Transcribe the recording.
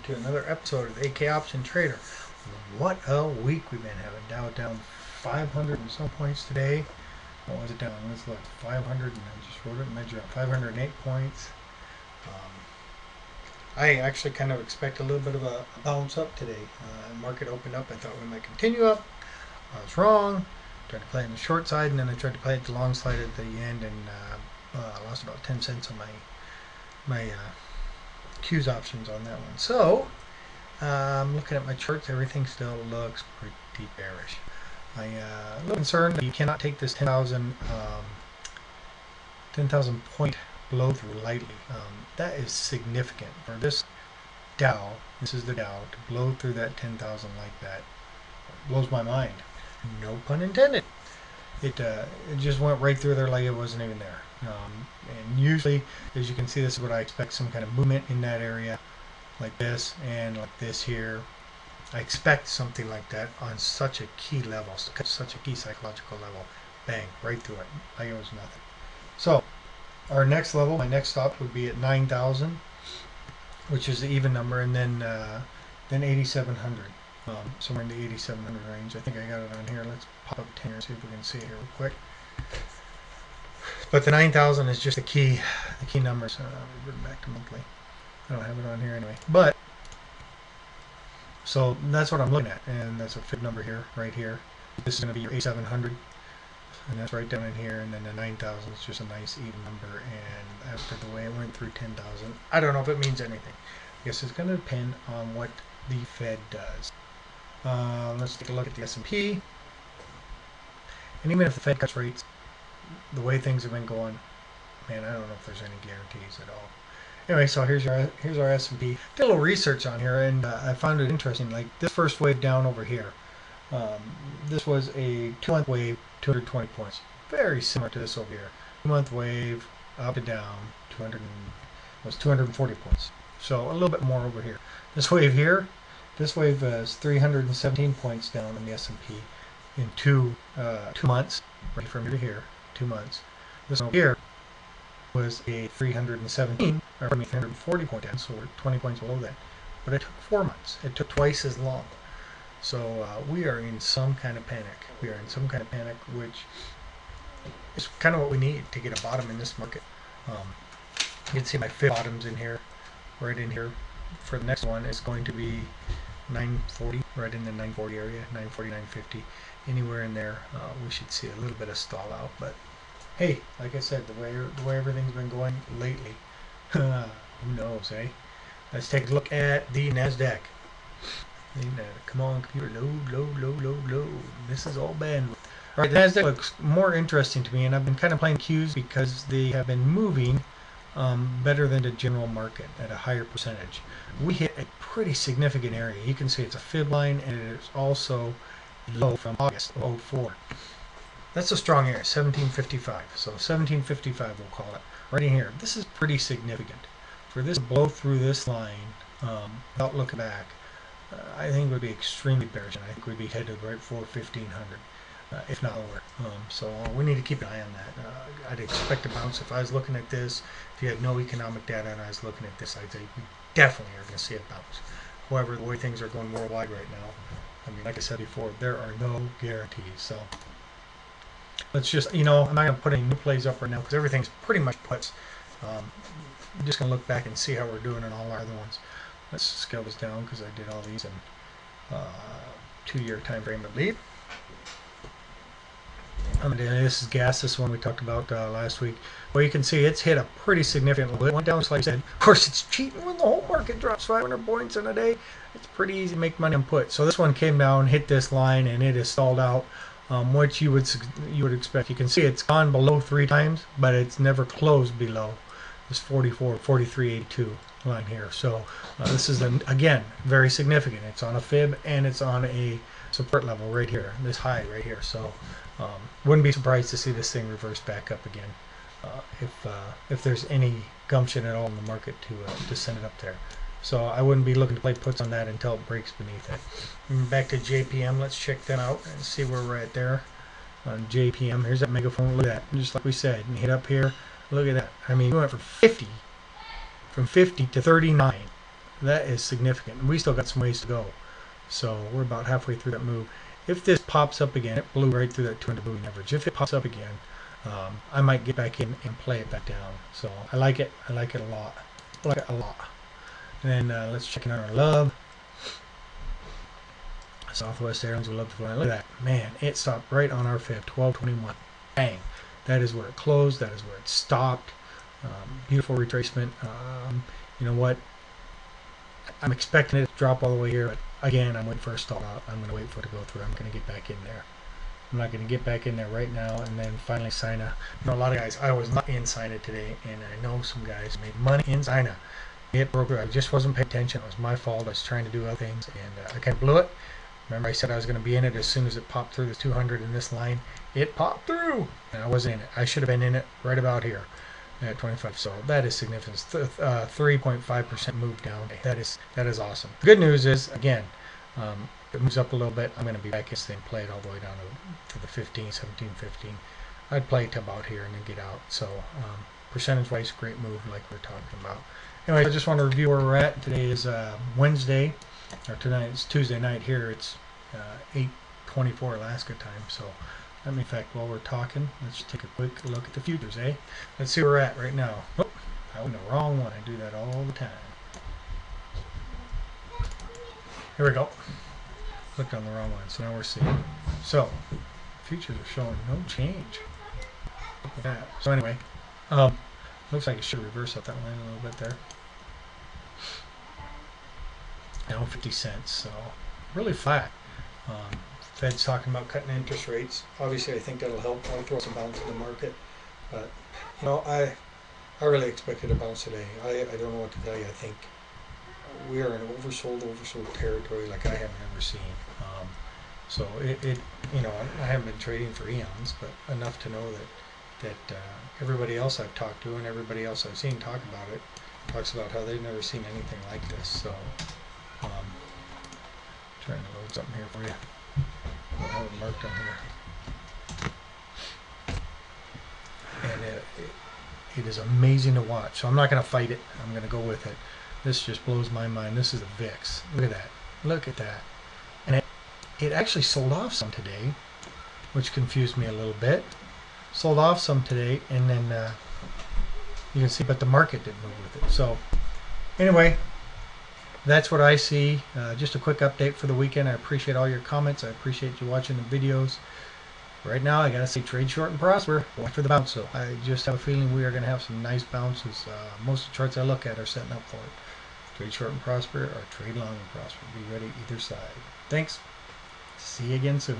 to another episode of AK Option Trader. What a week we've been having. Dow down 500 and some points today. What was it down? Let's look. 500 and I just wrote it and measured up. 508 points. I actually kind of expect a little bit of a bounce up today. Market opened up. I thought we might continue up. I was wrong. Tried to play on the short side, and then I tried to play it the long side at the end, and lost about 10 cents on my Q's options on that one. So looking at my charts, everything still looks pretty bearish. I'm a little concerned that you cannot take this 10,000 point blow through lightly. That is significant for this Dow. This is the Dow to blow through that 10,000 like that. Blows my mind. No pun intended. It just went right through there like it wasn't even there. And usually, as you can see, this is what I expect, some kind of movement in that area like this and like this here. I expect something like that on such a key level, such a key psychological level. Bang, right through it like it was nothing. So our next level, my next stop would be at 9,000, which is the even number, and then 8,700. Somewhere in the 8,700 range. I think I got it on here. Let's pop up 10 here and see if we can see it here real quick. But the 9,000 is just the key numbers. Revert back to monthly. I don't have it on here anyway. But so that's what I'm looking at, and that's a fib number here, right here. This is going to be your 8,700, and that's right down in here. And then the 9,000 is just a nice even number. And after the way it went through 10,000, I don't know if it means anything. I guess it's going to depend on what the Fed does. Let's take a look at the S&P. And even if the Fed cuts rates, the way things have been going, man, I don't know if there's any guarantees at all. Anyway, so here's our S&P. Did a little research on here, and I found it interesting. Like this first wave down over here, this was a 2-month wave, 220 points. Very similar to this over here. 2-month wave, up and down, 240 points. So a little bit more over here. This wave here, this wave is 317 points down on the S&P in 2 months, right from here to here, 2 months. This one here was a 340 point down, so we're 20 points below that. But it took 4 months. It took twice as long. So we are in some kind of panic. We are in some kind of panic, which is kind of what we need to get a bottom in this market. You can see my fib bottoms in here, right in here. For the next one is going to be 940, right in the 940 area, 940, 950, anywhere in there. We should see a little bit of stall out, but hey, like I said, the way everything's been going lately, who knows, eh? Let's take a look at the Nasdaq. Come on, computer, load. This is all bandwidth. All right, the Nasdaq looks more interesting to me, and I've been kind of playing Qs because they have been moving better than the general market at a higher percentage. We hit a pretty significant area. You can see it's a fib line, and it is also low from August of 04. That's a strong area, 1755. So 1755 we'll call it. Right in here. This is pretty significant. For this to blow through this line without looking back, I think would be extremely bearish. I think we'd be headed right for 1500. If not lower. So we need to keep an eye on that. I'd expect a bounce. If I was looking at this, if you had no economic data and I was looking at this, I'd say we definitely are going to see a bounce. However, the way things are going worldwide right now, I mean, like I said before, there are no guarantees. So let's just, I'm not going to put any new plays up right now because everything's pretty much puts. I'm just going to look back and see how we're doing in all our other ones. Let's scale this down because I did all these in 2-year time frame, I believe. This is gas, this one we talked about last week. Well, you can see it's hit a pretty significant level. It went down, like I said. Of course, it's cheating when the whole market drops 500 points in a day. It's pretty easy to make money on put. So this one came down, hit this line, and it is stalled out, which you would expect. You can see it's gone below 3 times, but it's never closed below this 43.82 line here. So this is, again, very significant. It's on a fib, and it's on a support level right here, this high right here. So wouldn't be surprised to see this thing reverse back up again if there's any gumption at all in the market to send it up there. So I wouldn't be looking to play puts on that until it breaks beneath it. Back to JPM, let's check them out and see where we're at there on JPM. Here's that megaphone. Look at that, just like we said, and hit up here. Look at that. I mean, we went from 50 to 39. That is significant. We still got some ways to go. So we're about halfway through that move. If this pops up again, it blew right through that 200 moving average. If it pops up again, I might get back in and play it back down. So I like it. I like it a lot. I like it a lot. And then let's check in on our love. Southwest Airlines, we love to fly. Look at that. Man, it stopped right on our fib, 1221. Bang. That is where it closed. That is where it stopped. Beautiful retracement. You know what? I'm expecting it to drop all the way here, but again, I'm waiting for a stall out. I'm going to wait for it to go through. I'm going to get back in there. I'm not going to get back in there right now and then finally Sina. You know, a lot of guys, I was not in Sina today, and I know some guys made money in Sina. It broke. I just wasn't paying attention. It was my fault. I was trying to do other things, and I kind of blew it. Remember I said I was going to be in it as soon as it popped through the 200 in this line. It popped through, and I wasn't in it. I should have been in it right about here at 25. So that is significant. 3.5% move down. That is awesome. The good news is, again, it moves up a little bit. I'm going to be back in this thing, play it all the way down to the 15, 17, 15. I'd play it to about here and then get out. So percentage-wise, great move like we're talking about. Anyway, I just want to review where we're at. Today is Wednesday. Or tonight, it's Tuesday night here. It's 8:24 Alaska time. So, in fact, while we're talking, let's take a quick look at the futures, eh? Let's see where we're at right now. Oh, I went the wrong one. I do that all the time. Here we go. Clicked on the wrong one, so now we're seeing. So, futures are showing no change. Look at that. So anyway, looks like it should reverse up that line a little bit there. Down 50 cents, so really flat. Fed's talking about cutting interest rates. Obviously, I think that'll help. I'll throw some bounce in the market, but you know, I really expected a bounce today. I don't know what to tell you. I think we are in oversold territory like I haven't ever seen. So it you know, I haven't been trading for eons, but enough to know that everybody else I've talked to and everybody else I've seen talk about it talks about how they've never seen anything like this. So. Trying to load something here for you. I'll have it marked on here. And it is amazing to watch. So I'm not going to fight it. I'm going to go with it. This just blows my mind. This is a VIX. Look at that. Look at that. And it actually sold off some today, which confused me a little bit. Sold off some today, and then you can see, but the market didn't move with it. So anyway, that's what I see. Just a quick update for the weekend. I appreciate all your comments. I appreciate you watching the videos. Right now, I gotta say, trade short and prosper. Watch for the bounce. So I just have a feeling we are gonna have some nice bounces. Most of the charts I look at are setting up for it. Trade short and prosper, or trade long and prosper. Be ready either side. Thanks. See you again soon.